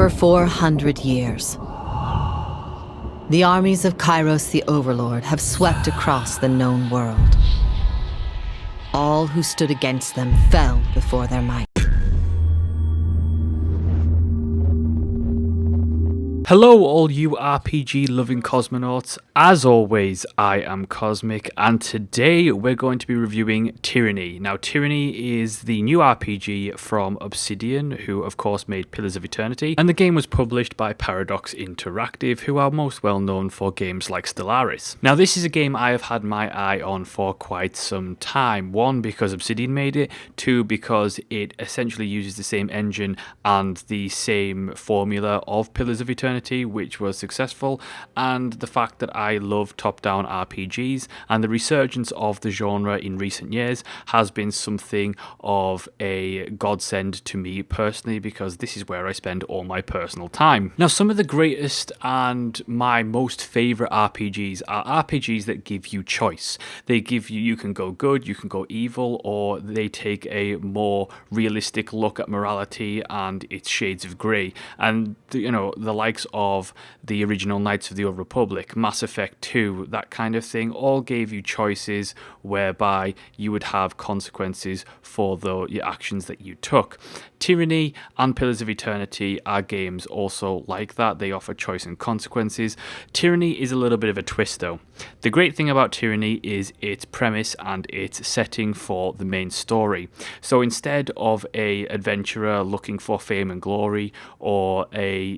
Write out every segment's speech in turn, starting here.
For 400 years, the armies of Kairos the Overlord have swept across the known world. All who stood against them fell before their might. Hello all you RPG loving cosmonauts, as always I am Cosmic and today we're going to be reviewing Tyranny. Now Tyranny is the new RPG from Obsidian, who of course made Pillars of Eternity, and the game was published by Paradox Interactive, who are most well known for games like Stellaris. Now this is a game I have had my eye on for quite some time. One, because Obsidian made it, two, because it essentially uses the same engine and the same formula of Pillars of Eternity, which was successful, and the fact that I love top-down RPGs, and the resurgence of the genre in recent years has been something of a godsend to me personally, because this is where I spend all my personal time. Now, some of the greatest and my most favourite RPGs are RPGs that give you choice. They give you, you can go good, you can go evil, or they take a more realistic look at morality and its shades of grey. And you know, the likes of the original Knights of the Old Republic, Mass Effect 2, that kind of thing, all gave you choices whereby you would have consequences for your actions that you took. Tyranny and Pillars of Eternity are games also like that. They offer choice and consequences. Tyranny is a little bit of a twist though. The great thing about Tyranny is its premise and its setting for the main story. So instead of a adventurer looking for fame and glory, or a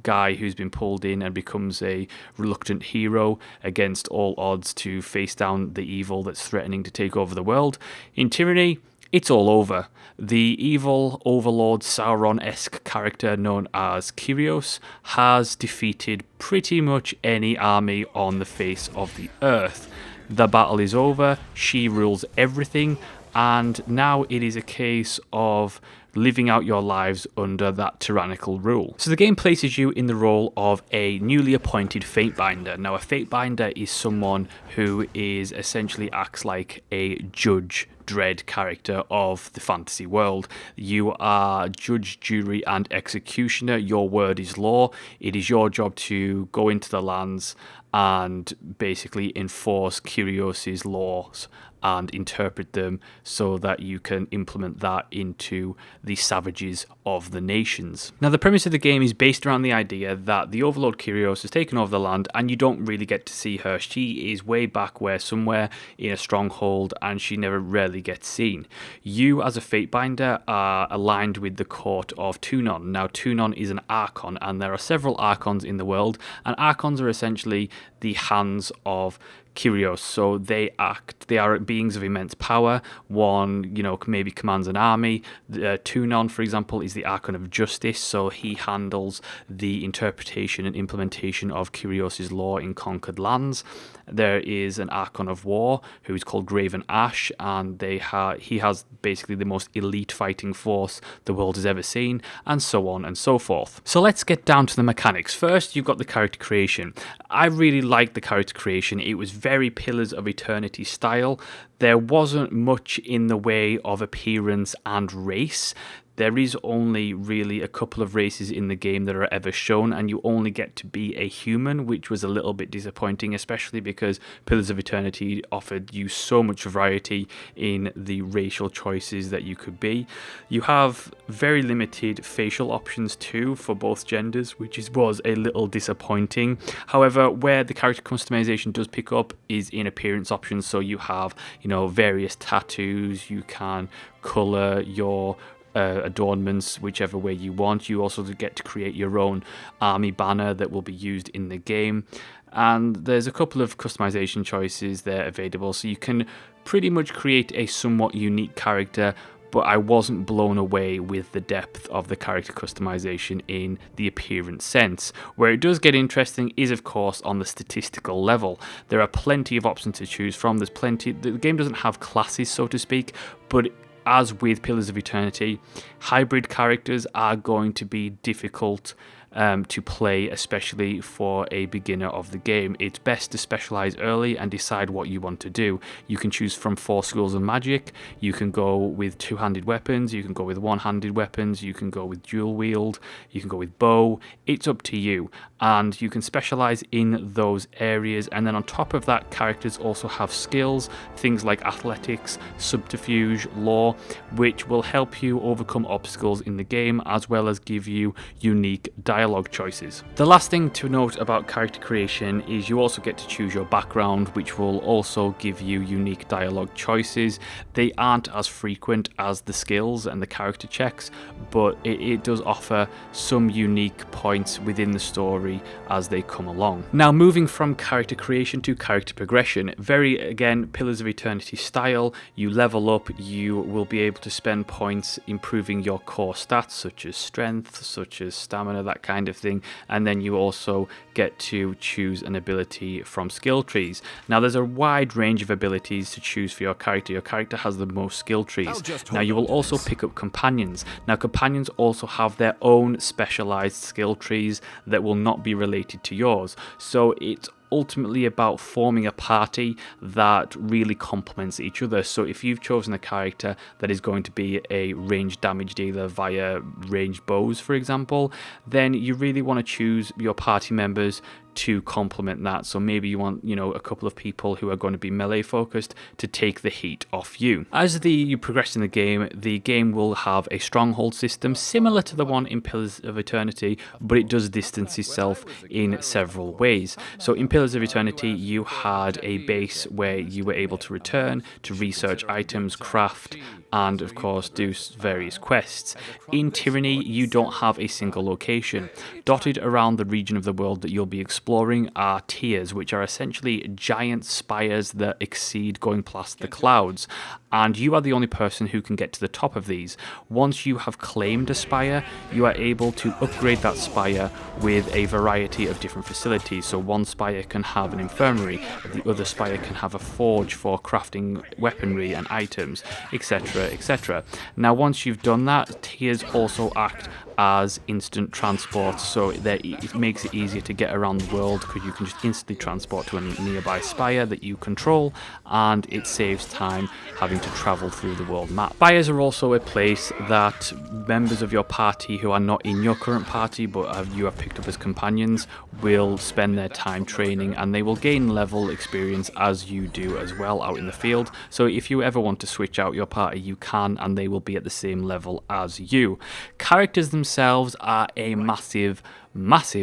guy who's been pulled in and becomes a reluctant hero against all odds to face down the evil that's threatening to take over the world, in Tyranny it's all over. The evil overlord Sauron-esque character known as Kyrios has defeated pretty much any army on the face of the earth. The battle is over, she rules everything, and now it is a case of living out your lives under that tyrannical rule. So the game places you in the role of a newly appointed Fatebinder. Now a Fatebinder is someone who is essentially acts like a Judge Dredd character of the fantasy world. You are judge, jury and executioner. Your word is law. It is your job to go into the lands and basically enforce Kyrios' laws and interpret them so that you can implement that into the savages of the nations. Now the premise of the game is based around the idea that the Overlord Kyrios has taken over the land and you don't really get to see her. She is way back somewhere in a stronghold and she never really gets seen. You as a Fatebinder are aligned with the court of Tunon. Now Tunon is an Archon, and there are several Archons in the world, and Archons are essentially the hands of Kyrios. So they are beings of immense power. One, maybe commands an army. Tunon, for example, is the Archon of Justice, so he handles the interpretation and implementation of Kyrios' law in conquered lands. There is an Archon of War, who is called Graven Ash, and he has basically the most elite fighting force the world has ever seen, and so on and so forth. So let's get down to the mechanics. First, you've got the character creation. I really liked the character creation. It was very Pillars of Eternity style. There wasn't much in the way of appearance and race. There is only really a couple of races in the game that are ever shown, and you only get to be a human, which was a little bit disappointing, especially because Pillars of Eternity offered you so much variety in the racial choices that you could be. You have very limited facial options too for both genders, which was a little disappointing. However, where the character customization does pick up is in appearance options. So you have, various tattoos. You can color your adornments whichever way you want. You also get to create your own army banner that will be used in the game, and there's a couple of customization choices there available, so you can pretty much create a somewhat unique character. But I wasn't blown away with the depth of the character customization in the appearance sense. Where it does get interesting is, of course, on the statistical level. There are plenty of options to choose from. The game doesn't have classes, so to speak, but as with Pillars of Eternity, hybrid characters are going to be difficult to play, especially for a beginner of the game. It's best to specialize early and decide what you want to do. You can choose from 4 schools of magic, you can go with 2-handed weapons, you can go with 1-handed weapons, you can go with dual wield, you can go with bow. It's up to you, and you can specialize in those areas. And then on top of that, characters also have skills, things like athletics, subterfuge, lore, which will help you overcome obstacles in the game, as well as give you unique dialogue choices. The last thing to note about character creation is you also get to choose your background, which will also give you unique dialogue choices. They aren't as frequent as the skills and the character checks, but it does offer some unique points within the story as they come along. Now, moving from character creation to character progression, very, again, Pillars of Eternity style. You level up, you will be able to spend points improving your core stats, such as strength, such as stamina, that kind of thing, and then you also get to choose an ability from skill trees. Now, there's a wide range of abilities to choose for your character. Your character has the most skill trees. Now, you will also pick up companions. Now, companions also have their own specialized skill trees that will not be related to yours. So it's ultimately about forming a party that really complements each other. So if you've chosen a character that is going to be a ranged damage dealer via ranged bows, for example, then you really want to choose your party members to complement that. So maybe you want, a couple of people who are going to be melee focused to take the heat off you. As you progress in the game will have a stronghold system similar to the one in Pillars of Eternity, but it does distance itself in several ways. So in Pillars of Eternity, you had a base where you were able to return to research items, craft, and of course do various quests. In Tyranny, you don't have a single location. Dotted around the region of the world that you'll be exploring are tiers, which are essentially giant spires that exceed going past the clouds, and you are the only person who can get to the top of these. Once you have claimed a spire, you are able to upgrade that spire with a variety of different facilities. So one spire can have an infirmary, the other spire can have a forge for crafting weaponry and items, etc, etc. Now, once you've done that, tiers also act as instant transport, so that it makes it easier to get around the world, because you can just instantly transport to a nearby spire that you control, and it saves time having to travel through the world map. Spires are also a place that members of your party who are not in your current party but you have picked up as companions will spend their time training, and they will gain level experience as you do as well out in the field. So if you ever want to switch out your party, you can, and they will be at the same level as you. Characters themselves are a massive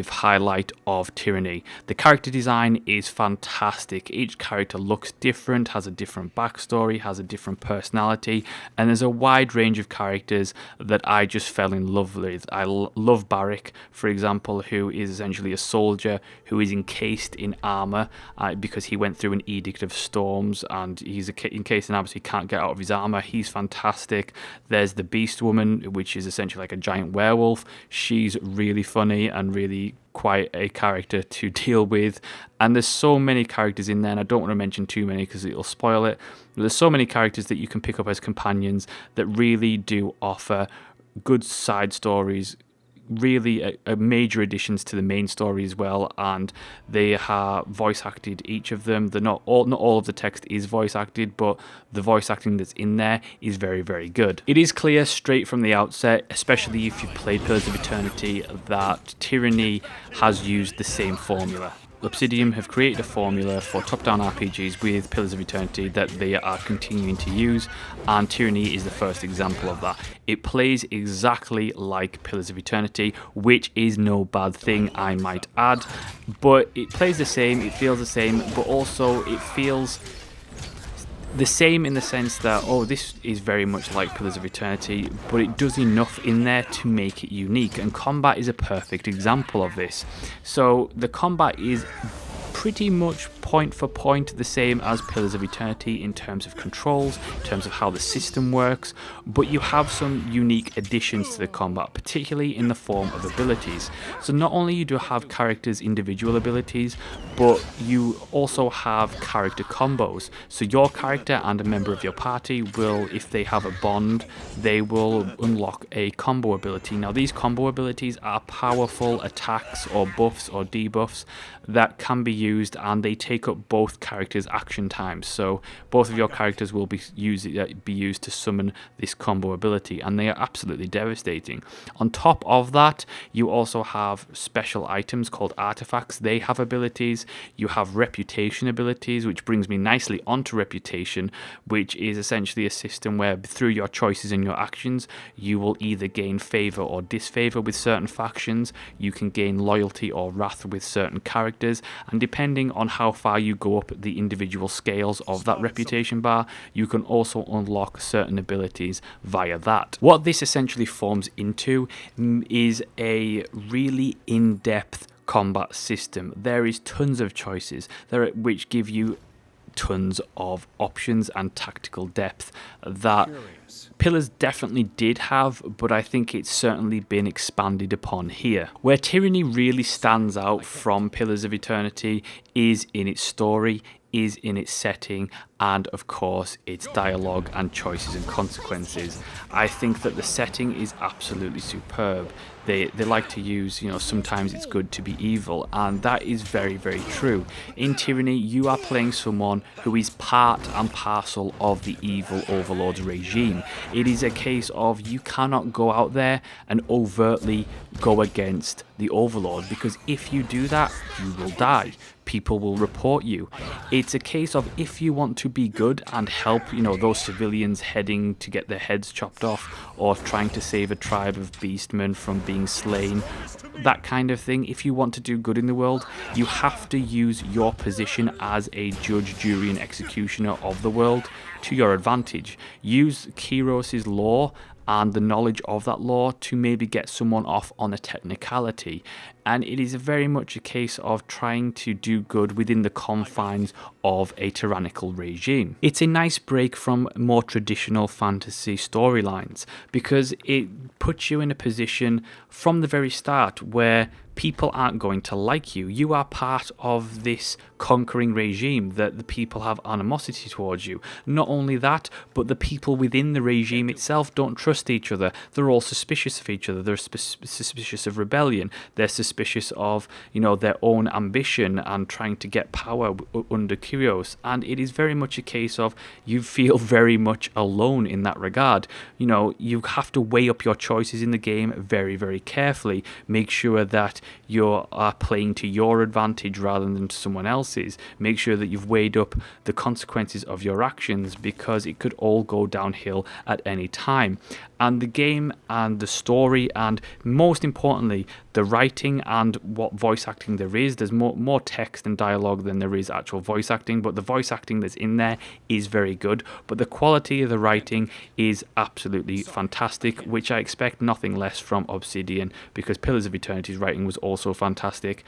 highlight of Tyranny. The character design is fantastic. Each character looks different, has a different backstory, has a different personality, and there's a wide range of characters that I just fell in love with. I love Barrick, for example, who is essentially a soldier who is encased in armor because he went through an edict of storms, and he's encased in armor, so he can't get out of his armor. He's fantastic. There's the Beast Woman, which is essentially like a giant werewolf. She's really funny and really quite a character to deal with. And there's so many characters in there, and I don't want to mention too many because it'll spoil it. There's so many characters that you can pick up as companions that really do offer good side stories, really a major additions to the main story as well, and they are voice acted, each of them. They're not all of the text is voice acted, but the voice acting that's in there is very, very good. It is clear straight from the outset, especially if you've played Pillars of Eternity, that Tyranny has used the same formula. Obsidian have created a formula for top-down RPGs with Pillars of Eternity that they are continuing to use, and Tyranny is the first example of that. It plays exactly like Pillars of Eternity, which is no bad thing, I might add, but it plays the same, it feels the same, but also it feels the same in the sense that, this is very much like Pillars of Eternity, but it does enough in there to make it unique, and combat is a perfect example of this. So the combat is pretty much point for point the same as Pillars of Eternity in terms of controls, in terms of how the system works, but you have some unique additions to the combat, particularly in the form of abilities. So not only you do have characters' individual abilities, but you also have character combos. So your character and a member of your party will, if they have a bond, they will unlock a combo ability. Now these combo abilities are powerful attacks or buffs or debuffs that can be used, and they take up both characters' action times. So both of your characters will be used to summon this combo ability, and they are absolutely devastating. On top of that, you also have special items called artifacts. They have abilities. You have reputation abilities, which brings me nicely onto reputation, which is essentially a system where through your choices and your actions, you will either gain favor or disfavor with certain factions. You can gain loyalty or wrath with certain characters, and depending on how far you go up the individual scales of that reputation bar, you can also unlock certain abilities via that. What this essentially forms into is a really in-depth combat system. There is tons of choices which give you tons of options and tactical depth that Pillars definitely did have, but I think it's certainly been expanded upon here. Where Tyranny really stands out from Pillars of Eternity is in its story, is in its setting, and of course its dialogue and choices and consequences. I think that the setting is absolutely superb. They like to use, sometimes it's good to be evil, and that is very, very true. In Tyranny, you are playing someone who is part and parcel of the evil overlord's regime. It is a case of you cannot go out there and overtly go against the overlord, because if you do that, you will die. People will report you. It's a case of if you want to be good and help, those civilians heading to get their heads chopped off, or trying to save a tribe of beastmen from being slain, that kind of thing. If you want to do good in the world, you have to use your position as a judge, jury, and executioner of the world to your advantage. Use Kyros's law and the knowledge of that law to maybe get someone off on a technicality. And it is very much a case of trying to do good within the confines of a tyrannical regime. It's a nice break from more traditional fantasy storylines, because it puts you in a position from the very start where people aren't going to like you. You are part of this conquering regime that the people have animosity towards you. Not only that, but the people within the regime itself don't trust each other. They're all suspicious of each other. They're suspicious of rebellion. They're suspicious of, their own ambition and trying to get power under Kyros. And it is very much a case of you feel very much alone in that regard. You have to weigh up your choices in the game very, very carefully. Make sure that you are playing to your advantage rather than to someone else's. Make sure that you've weighed up the consequences of your actions, because it could all go downhill at any time. And the game and the story, and most importantly the writing and what voice acting there is, there's more text and dialogue than there is actual voice acting, but the voice acting that's in there is very good. But the quality of the writing is absolutely fantastic, which I expect nothing less from Obsidian, because Pillars of Eternity's writing was also fantastic.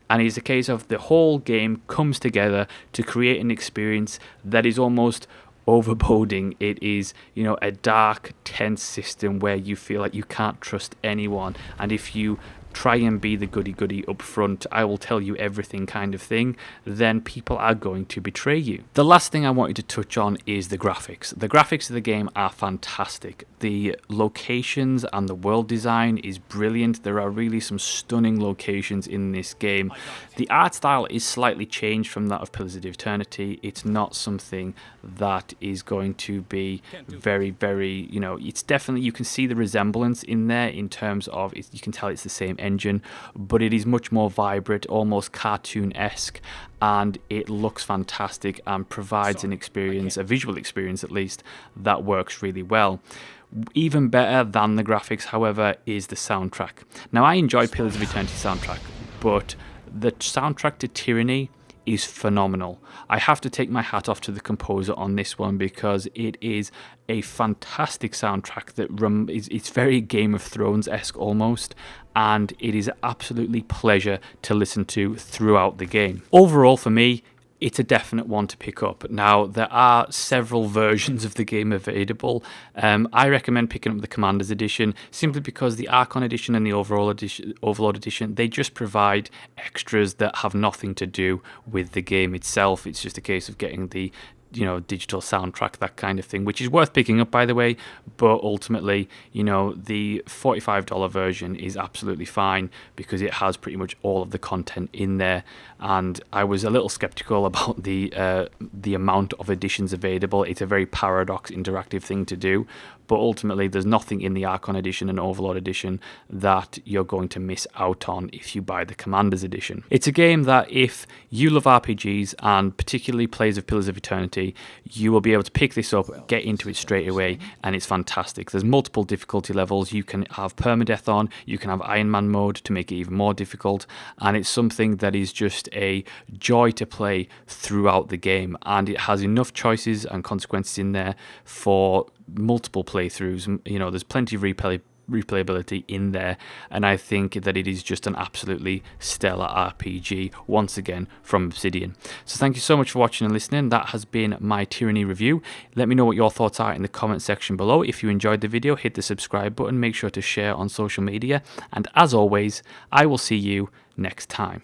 And it's a case of the whole game comes together to create an experience that is almost overboding. It is, a dark, tense system where you feel like you can't trust anyone, and if you try and be the goody-goody up front, I will tell you everything kind of thing, then people are going to betray you. The last thing I wanted to touch on is the graphics. The graphics of the game are fantastic. The locations and the world design is brilliant. There are really some stunning locations in this game. The art style is slightly changed from that of Pillars of Eternity. It's not something that is going to be very, very, it's definitely, you can see the resemblance in there in terms of, you can tell it's the same engine, but it is much more vibrant, almost cartoon-esque, and it looks fantastic and provides an experience, a visual experience at least, that works really well. Even better than the graphics, however, is the soundtrack. Now, I enjoy Pillars of Eternity soundtrack, but the soundtrack to Tyranny is phenomenal. I have to take my hat off to the composer on this one, because it is a fantastic soundtrack that it's very Game of Thrones-esque almost, and it is absolutely pleasure to listen to throughout the game. Overall, for me, it's a definite one to pick up. Now, there are several versions of the game available. I recommend picking up the Commander's Edition simply because the Archon Edition and the Overlord Edition, they just provide extras that have nothing to do with the game itself. It's just a case of getting the digital soundtrack, that kind of thing, which is worth picking up, by the way. But ultimately, the $45 version is absolutely fine because it has pretty much all of the content in there. And I was a little skeptical about the amount of editions available. It's a very Paradox interactive thing to do, but ultimately there's nothing in the Archon Edition and Overlord Edition that you're going to miss out on if you buy the Commander's Edition. It's a game that if you love RPGs and particularly plays of Pillars of Eternity, you will be able to pick this up, get into it straight away, and it's fantastic. There's multiple difficulty levels. You can have permadeath on, you can have Iron Man mode to make it even more difficult, and it's something that is just a joy to play throughout the game, and it has enough choices and consequences in there for multiple playthroughs. There's plenty of replayability in there, and I think that it is just an absolutely stellar RPG once again from Obsidian. So thank you so much for watching and listening. That has been my Tyranny review. Let me know what your thoughts are in the comment section below. If you enjoyed the video, hit the subscribe button, make sure to share on social media, and as always, I will see you next time.